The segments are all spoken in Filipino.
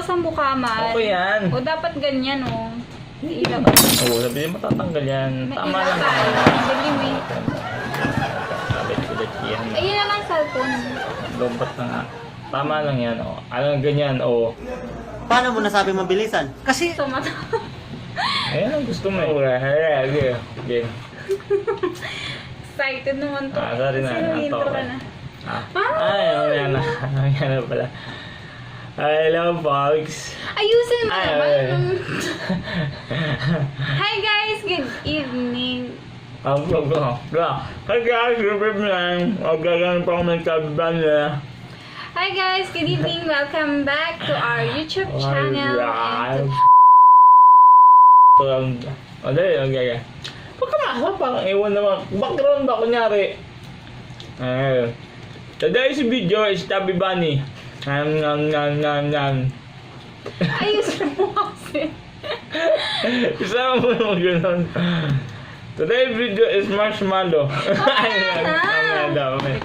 sa mukha, man. Okay yan. O dapat ganyan, oh. May ilabas. Oo, sabi niya matatanggal yan. May Tama ilaw lang tayo. yan. Ang galing, eh. Sabit-sabit yan. Ayun na lang cellphone. Lompat na nga. Tama lang yan, oh. Ano ganyan, oh. Paano mo nasabi mabilisan? Kasi So, mata. Ayan ang gusto mo, eh. Okay. Okay. Excited naman to. Sorry na. Sino intro natawa ka na? Ay, ayan na. Ayan na pala. Hello, folks. Ayusin mo Ay, naman. Hi guys, good evening. Ang vlog ko. Hey guys, good evening. Magalang pa ako nagsabihan niya. Hi guys, good evening. Welcome back to our YouTube channel. And Okay. Pagkamasa, parang ewan naman. Background ba, kunyari? Today's video is Chubby Bunny. ayusin mo kasi. Isama mo naman gano'n. Today's video is marshmallow.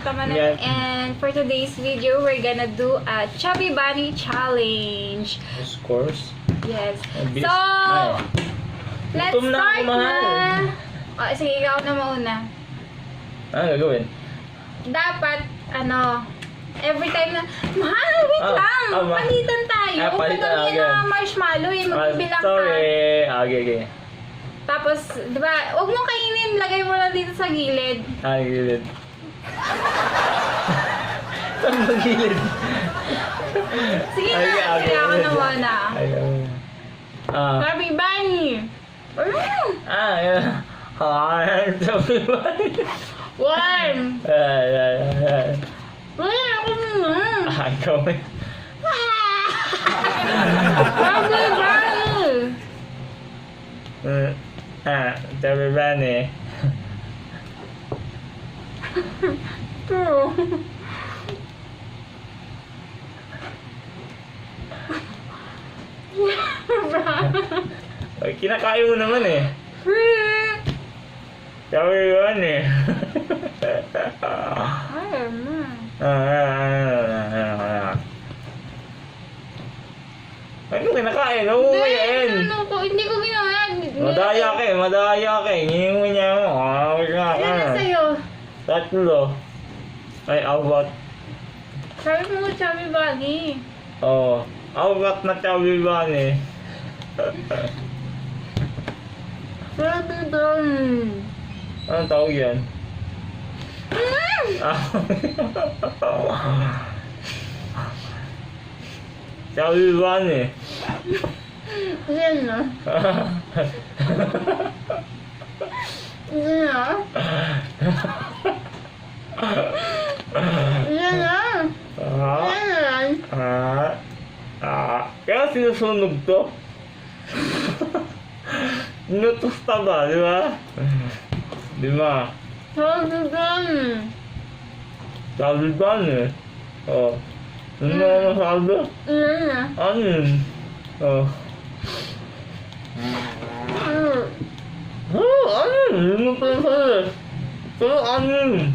Tama na. And for today's video, we're gonna do a Chubby Bunny challenge. Of course. Yes. Obvious. So, Ay. let's Gutom na start ako, mahal. na. Oh, sige, ikaw na mauna. Ano gagawin? Dapat, every time na, mahal, wait lang. Palitan tayo. Palitan, Huwag okay. na marshmallow, magbibilang ka. Sorry. Okay. Tapos, di ba, huwag mo kainin, lagay mo lang dito sa gilid. Gilid. Saan ba gilid? Sige na, sige ako na muna. Chubby Bunny. Yan. Chubby Bunny. One. Wala ako muna. Ikaw eh. Chubby Bunny. Chubby Bunny. True. Ay, kinakain mo naman eh. Chubby Bunny. Ano kinakain? Uuwiin. Hindi ko ginawa. Madaya ka eh. Ngingi niya mo. Yan na sa'yo. Tatlo. Ay, apat. Sabi mo, Chubby Bunny. Oo. Apat na Chubby Bunny. Chubby Bunny. Anong tawag yan? Chubby Bunny. Yan na. Yan na. Yan na. Yan na. Kaya sinusunog to? Inutusta ba, di ba? Di ba? Chubby Bunny. Chubby Bunny. Oh. Ano na sabi? Yan na. Ano yun? Oh. Ano yun? Yun mo pa sa'yo. Pero ano yun?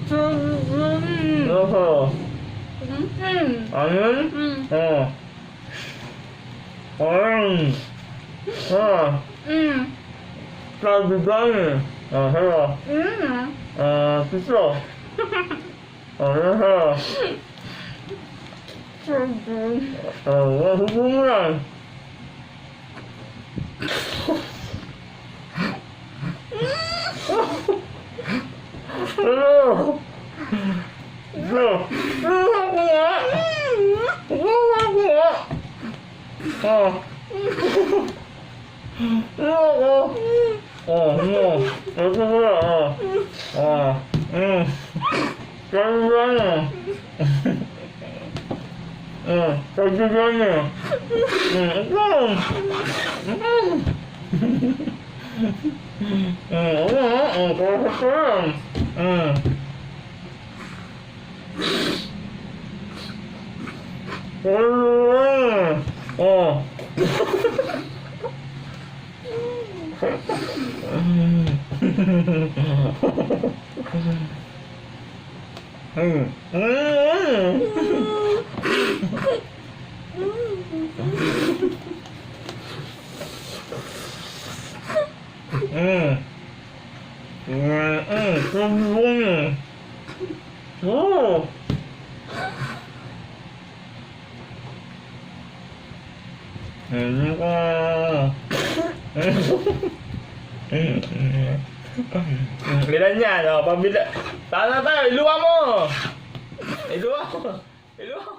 Chubby Bunny. Ano yun? Chubby Bunny. Piso. Huwag mo yan. Hello. Oh. Bilan yan, oh, pabila. Sana tayo, iluwa mo! Iluwa mo! Iluwa mo!